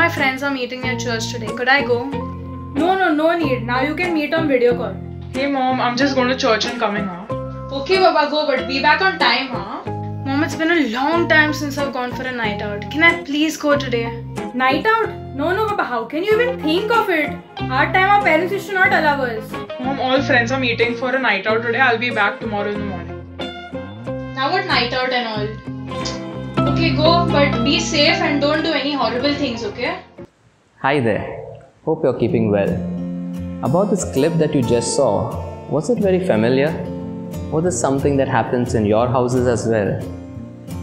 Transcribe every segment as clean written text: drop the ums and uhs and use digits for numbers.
my friends are meeting at church today. Could I go? No need. Now you can meet on video call. Hey mom, I'm just going to church and coming, huh? Okay, Baba, go, but be back on time, huh? Mom, it's been a long time since I've gone for a night out. Can I please go today? Night out? No, Papa, how can you even think of it? Our time our parents used to not allow us. Mom, all friends are meeting for a night out today. I'll be back tomorrow in the morning. Now what night out and all? Okay, go, but be safe and don't do any horrible things, okay? Hi there. Hope you're keeping well. About this clip that you just saw, was it very familiar? Was this something that happens in your houses as well?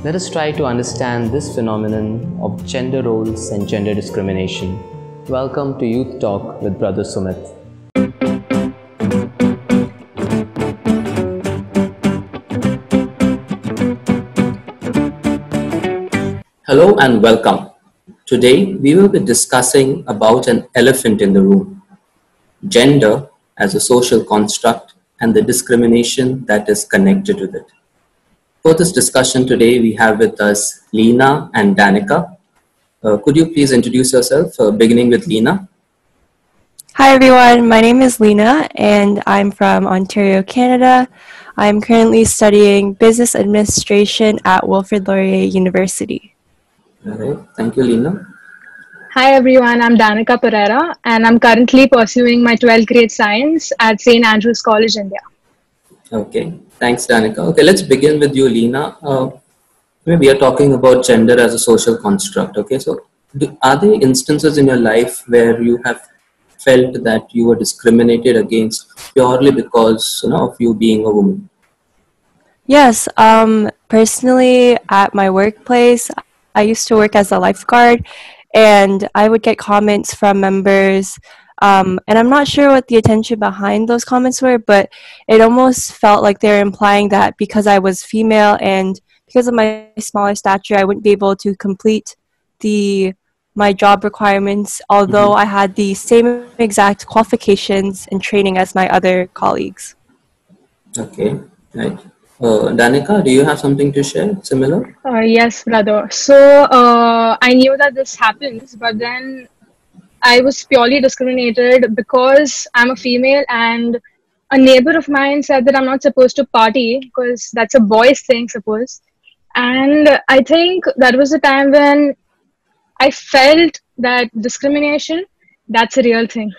Let us try to understand this phenomenon of gender roles and gender discrimination. Welcome to Youth Talk with Brother Sumit. Hello and welcome. Today we will be discussing about an elephant in the room, gender as a social construct and the discrimination that is connected with it. For this discussion today, we have with us Lina and Danica. Could you please introduce yourself, beginning with Lina? Hi everyone, my name is Lina and I'm from Ontario, Canada. I'm currently studying business administration at Wilfrid Laurier University. All right, thank you, Lina. Hi everyone, I'm Danica Pereira and I'm currently pursuing my 12th grade science at St. Andrews College, India. Okay, thanks Danica. Okay, let's begin with you, Lina. We are talking about gender as a social construct. Okay, so are there instances in your life where you have felt that you were discriminated against purely because of you being a woman? Yes, personally at my workplace, I used to work as a lifeguard and I would get comments from members and I'm not sure what the intention behind those comments were, but it almost felt like they were implying that because I was female and because of my smaller stature, I wouldn't be able to complete my job requirements, although I had the same exact qualifications and training as my other colleagues. Okay, right. Danica, do you have something to share similar? Yes, brother. So I knew that this happens, but then I was purely discriminated because I'm a female and a neighbor of mine said that I'm not supposed to party because that's a boy's thing, suppose. And I think that was the time when I felt that discrimination, that's a real thing.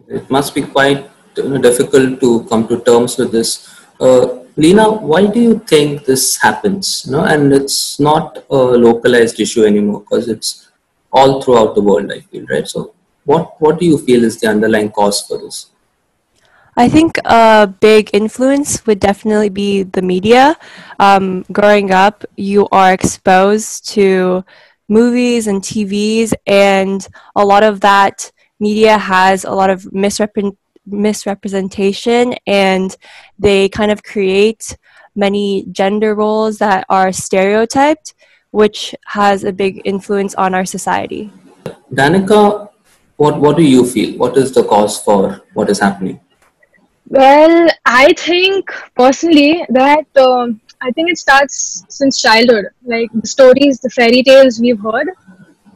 It must be quite difficult to come to terms with this. Lina, why do you think this happens? And it's not a localized issue anymore because it's all throughout the world, I feel, right? So what do you feel is the underlying cause for this? I think a big influence would definitely be the media. Growing up, you are exposed to movies and TVs, and a lot of that media has a lot of misrepresentation, and they kind of create many gender roles that are stereotyped, which has a big influence on our society. Danica, what do you feel? What is the cause for what is happening? Well, I think personally that I think it starts since childhood, like the stories, the fairy tales we've heard.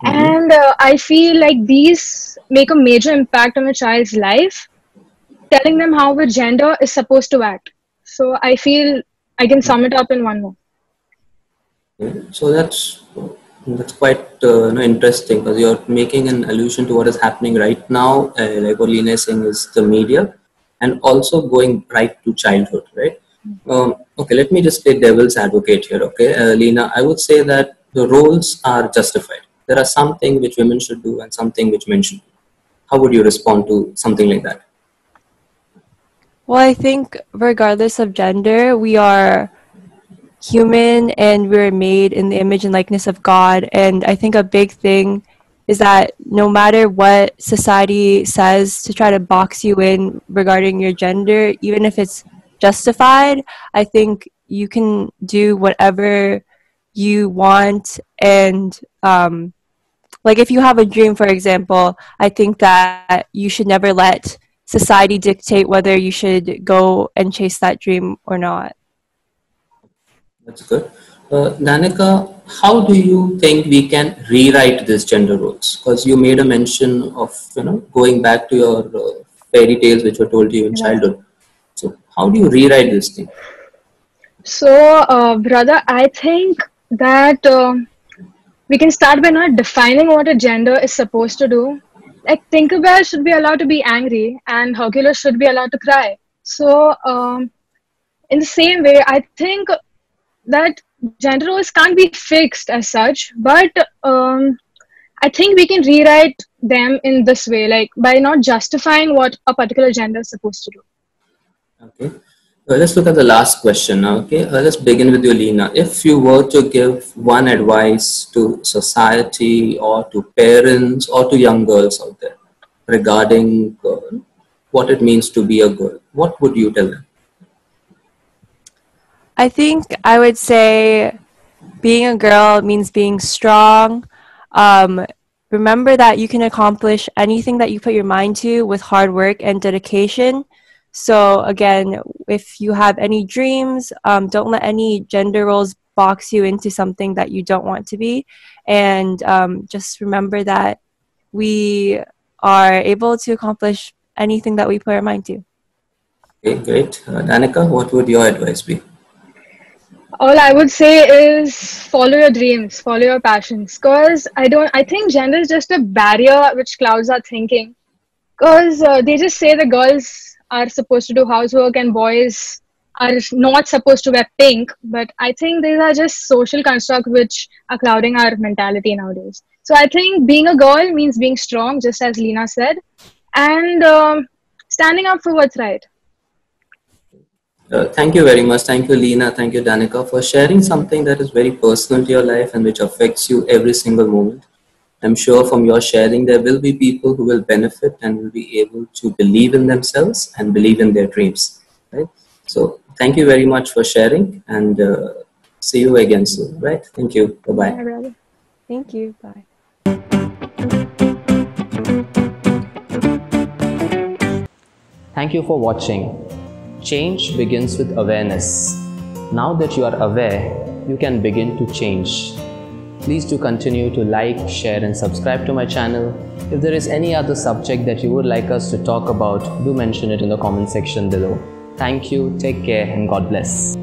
And I feel like these make a major impact on a child's life, telling them how a gender is supposed to act. So I feel I can sum it up in one word. So that's quite interesting because you're making an allusion to what is happening right now, like what Lina is saying is the media, and also going right to childhood, right? Okay, let me just play devil's advocate here, okay? Lina, I would say that the roles are justified. There are something which women should do and something which men should do. How would you respond to something like that? Well, I think regardless of gender, we are human and we're made in the image and likeness of God. And I think a big thing is that no matter what society says to try to box you in regarding your gender, even if it's justified, I think you can do whatever you want. And like if you have a dream, for example, I think that you should never let society dictate whether you should go and chase that dream or not. That's good. Danica, how do you think we can rewrite these gender roles? Because you made a mention of going back to your fairy tales which were told to you in Right. childhood. So how do you rewrite this thing? So, brother, I think that we can start by not defining what a gender is supposed to do. Like Tinkerbell should be allowed to be angry, and Hercules should be allowed to cry. So, in the same way, I think that gender roles can't be fixed as such, but I think we can rewrite them in this way, like by not justifying what a particular gender is supposed to do. Okay. Let's look at the last question now. Okay. Let's begin with you, Lina. If you were to give one advice to society or to parents or to young girls out there regarding what it means to be a girl, what would you tell them? I think I would say being a girl means being strong. Um, Remember that you can accomplish anything that you put your mind to with hard work and dedication. So again, if you have any dreams, don't let any gender roles box you into something that you don't want to be. And just remember that we are able to accomplish anything that we put our mind to. Okay, great. Danica, what would your advice be? All I would say is follow your dreams, follow your passions. Cause I think gender is just a barrier which clouds our thinking. Cause they just say the girls are supposed to do housework and boys are not supposed to wear pink. But I think these are just social constructs which are clouding our mentality nowadays. So I think being a girl means being strong, just as Lina said, and standing up for what's right. Thank you very much. Thank you, Lina. Thank you, Danica, for sharing something that is very personal to your life and which affects you every single moment. I'm sure from your sharing, there will be people who will benefit and will be able to believe in themselves and believe in their dreams. Right? So, thank you very much for sharing, and see you again soon. Right? Thank you. Bye bye. Yeah, brother. Thank you. Bye. Thank you for watching. Change begins with awareness. Now that you are aware, you can begin to change. Please do continue to like, share and subscribe to my channel. If there is any other subject that you would like us to talk about, do mention it in the comment section below. Thank you, take care and God bless.